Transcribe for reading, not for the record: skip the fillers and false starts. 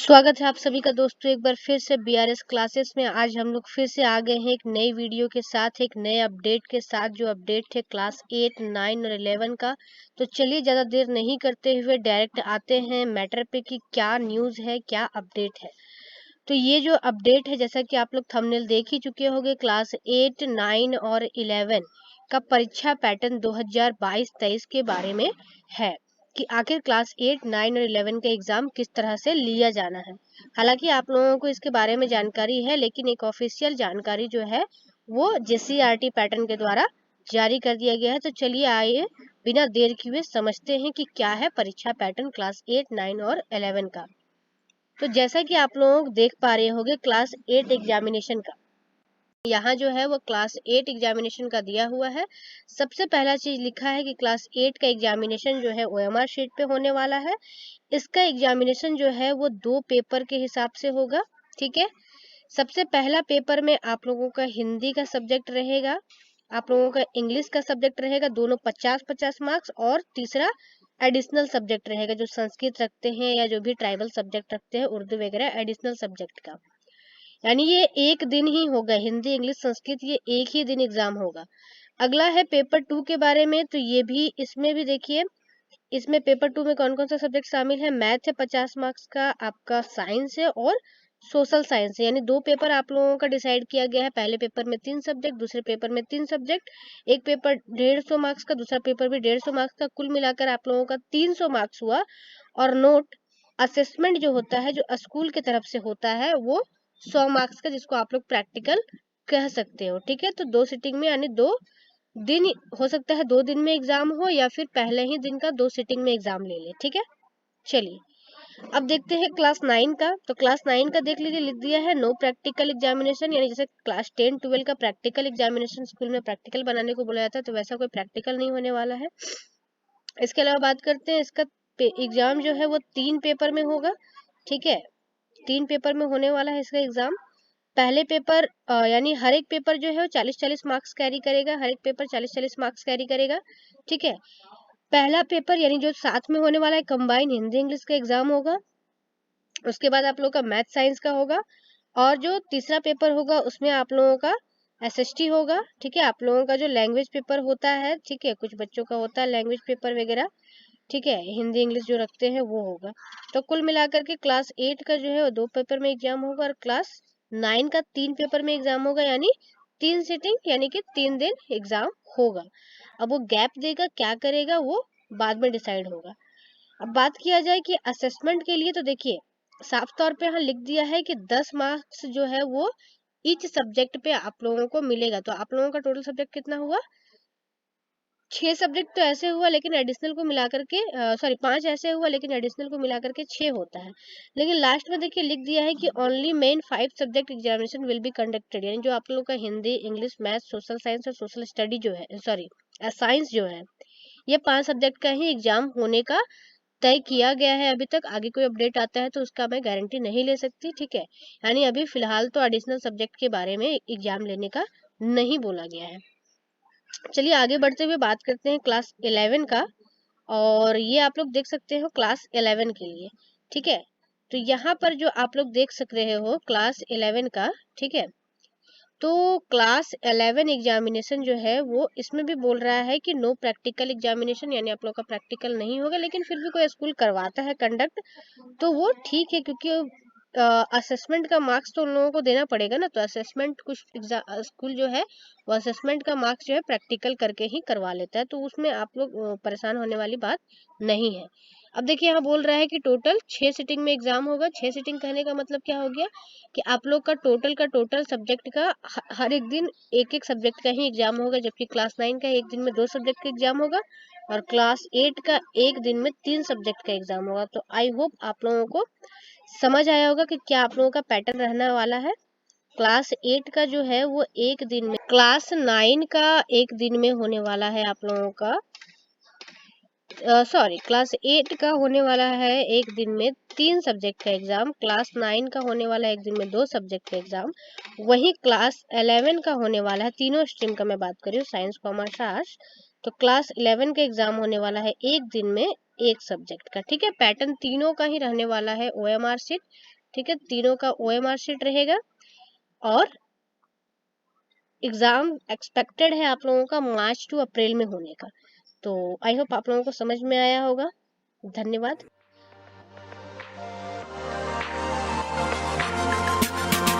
स्वागत है आप सभी का दोस्तों एक बार फिर से बीआरएस क्लासेस में। आज हम लोग फिर से आ गए हैं एक नई वीडियो के साथ, एक नए अपडेट के साथ, जो अपडेट है क्लास 8, 9 और 11 का। तो चलिए ज़्यादा देर नहीं करते हुए डायरेक्ट आते हैं मैटर पे कि क्या न्यूज़ है, क्या अपडेट है। तो ये जो अपडेट है, जैसा कि आप लोग थंबनेल देख ही चुके होंगे, क्लास 8, 9 और 11 का परीक्षा पैटर्न 2022-23 के बारे में है कि आखिर क्लास 8, 9 और 11 का एग्जाम किस तरह से लिया जाना है। हालांकि आप लोगों को इसके बारे में जानकारी है, लेकिन एक ऑफिशियल जानकारी जो है वो जेसीईआरटी पैटर्न के द्वारा जारी कर दिया गया है। तो चलिए आइए बिना देर किए समझते हैं कि क्या है परीक्षा पैटर्न क्लास 8, 9 और 11 का। तो जैसा कि आप लोग देख पा रहे होंगे, क्लास 8 एग्जामिनेशन का यहाँ जो है वो क्लास 8 एग्जामिनेशन का दिया हुआ है। सबसे पहला चीज लिखा है कि क्लास 8 का एग्जामिनेशन जो है ओएमआर शीट पे होने वाला है। इसका एग्जामिनेशन जो है वो 2 पेपर के हिसाब से होगा। ठीक है, सबसे पहला पेपर में आप लोगों का हिंदी का सब्जेक्ट रहेगा, आप लोगों का इंग्लिश का सब्जेक्ट रहेगा, दोनों 50-50 मार्क्स। और तीसरा एडिशनल सब्जेक्ट रहेगा, जो संस्कृत रखते हैं या जो भी ट्राइबल सब्जेक्ट रखते हैं, उर्दू वगैरह, एडिशनल सब्जेक्ट का। यानी ये एक दिन ही होगा, हिंदी इंग्लिश संस्कृत ये एक ही दिन एग्जाम होगा। अगला है पेपर 2 के बारे में। तो ये भी, इसमें भी देखिए, इसमें पेपर 2 में कौन कौन सा सब्जेक्ट शामिल है। मैथ है 50 मार्क्स का, आपका साइंस है और सोशल साइंस है। यानी 2 पेपर आप लोगों का डिसाइड किया गया है। पहले पेपर में 3 सब्जेक्ट, दूसरे पेपर में 3 सब्जेक्ट। एक पेपर 150 मार्क्स का, दूसरा पेपर भी 150 मार्क्स का। कुल मिलाकर आप लोगों का 300 मार्क्स हुआ। और नोट असेसमेंट जो होता है, जो स्कूल की तरफ से होता है, वो 100 मार्क्स का, जिसको आप लोग प्रैक्टिकल कह सकते हो। ठीक है, तो 2 सिटिंग में, यानी 2 दिन हो सकता है, 2 दिन में एग्जाम हो या फिर पहले ही दिन का 2 सिटिंग में एग्जाम ले ले। ठीक है, चलिए अब देखते हैं क्लास 9 का। तो क्लास 9 का देख लीजिए, लिख दिया है नो प्रैक्टिकल एग्जामिनेशन। यानी जैसे क्लास 10, 12 का प्रैक्टिकल एग्जामिनेशन स्कूल में प्रैक्टिकल बनाने को बोला जाता है, तो वैसा कोई प्रैक्टिकल नहीं होने वाला है। इसके अलावा बात करते हैं, इसका एग्जाम जो है वो 3 पेपर में होगा। ठीक है, 3 पेपर में होने वाला है इसका एग्जाम। पहले पेपर यानी हर एक पेपर जो है वो 40-40 मार्क्स कैरी करेगा, हर एक पेपर 40-40 मार्क्स कैरी करेगा। ठीक है, पहला पेपर यानी जो साथ में होने वाला है, कंबाइन हिंदी इंग्लिश का एग्जाम होगा। उसके बाद आप लोगों का मैथ साइंस का होगा। और जो तीसरा पेपर होगा उसमें आप लोगों का एसएसटी होगा। ठीक है, आप लोगों का जो लैंग्वेज पेपर होता है, ठीक है, कुछ बच्चों का होता है लैंग्वेज पेपर वगैरह, ठीक है, हिंदी इंग्लिश जो रखते हैं वो होगा। तो कुल मिलाकर के क्लास 8 का जो है वो 2 पेपर में एग्जाम होगा, और क्लास 9 का 3 पेपर में एग्जाम होगा। यानी 3 सिटिंग, यानी कि 3 दिन एग्जाम होगा। अब वो गैप देगा क्या करेगा वो बाद में डिसाइड होगा। अब बात किया जाए कि असेसमेंट के लिए, तो देखिए साफ तौर पे यहाँ लिख दिया है कि 10 मार्क्स जो है वो ईच सब्जेक्ट पे आप लोगों को मिलेगा। तो आप लोगों का टोटल सब्जेक्ट कितना हुआ, 6 सब्जेक्ट तो ऐसे हुआ, लेकिन एडिशनल को मिलाकर के, सॉरी 5 ऐसे हुआ, लेकिन एडिशनल को मिलाकर के 6 होता है। लेकिन लास्ट में देखिए लिख दिया है कि only main 5 subject examination will be conducted. यानी जो आप लोगों का Hindi English math social science और सोशल स्टडी जो है, सॉरी साइंस जो है, ये 5 सब्जेक्ट का ही एग्जाम होने का तय किया गया है अभी तक। आगे कोई अपडेट आता है तो उसका मैं गारंटी नहीं ले सकती। ठीक है, यानी अभी फिलहाल तो एडिशनल सब्जेक्ट के बारे में एग्जाम लेने का नहीं बोला गया है। चलिए आगे बढ़ते हुए बात करते हैं क्लास 11 का। और ये आप लोग देख सकते हो क्लास 11 के लिए। ठीक है, तो यहाँ पर जो आप लोग देख सक रहे हो क्लास 11 का, ठीक है, तो क्लास 11 एग्जामिनेशन जो है वो इसमें भी बोल रहा है कि नो प्रैक्टिकल एग्जामिनेशन, यानी आप लोग का प्रैक्टिकल नहीं होगा। लेकिन फिर भी कोई स्कूल करवाता है कंडक्ट तो वो ठीक है, क्योंकि असेसमेंट का मार्क्स तो उन लोगों को देना पड़ेगा ना। तो असेसमेंट कुछ स्कूल जो है वो असेसमेंट का मार्क्स जो है प्रैक्टिकल करके ही करवा लेता है, तो उसमें आप लोग परेशान होने वाली बात नहीं है। अब देखिए यहाँ बोल रहा है कि टोटल 6 सिटिंग में एग्जाम होगा। 6 सिटिंग कहने का मतलब क्या हो गया कि आप लोग का टोटल सब्जेक्ट का हर एक दिन एक एक सब्जेक्ट का ही एग्जाम होगा। जबकि क्लास 9 का एक दिन में 2 सब्जेक्ट का एग्जाम होगा, और क्लास 8 का एक दिन में 3 सब्जेक्ट का एग्जाम होगा। तो आई होप आप लोगों को समझ आया होगा कि क्या आप लोगों का पैटर्न रहने वाला है। क्लास 8 का जो है वो एक दिन में, क्लास 9 का एक दिन में होने वाला है आप लोगों का, सॉरी क्लास 8 का होने वाला है एक दिन में 3 सब्जेक्ट का एग्जाम। क्लास 9 का होने वाला है एक दिन में 2 सब्जेक्ट का एग्जाम। वहीं क्लास 11 का होने वाला है, तीनों स्ट्रीम का मैं बात कर रही हूँ, साइंस कॉमर्स आर्ट्स, तो क्लास 11 का एग्जाम होने वाला है एक दिन में एक सब्जेक्ट का। ठीक है, पैटर्न तीनों का ही रहने वाला है OMR शीट। ठीक है, तीनों का OMR शीट रहेगा और एग्जाम एक्सपेक्टेड है आप लोगों का मार्च टू अप्रैल में होने का। तो आई होप आप लोगों को समझ में आया होगा। धन्यवाद।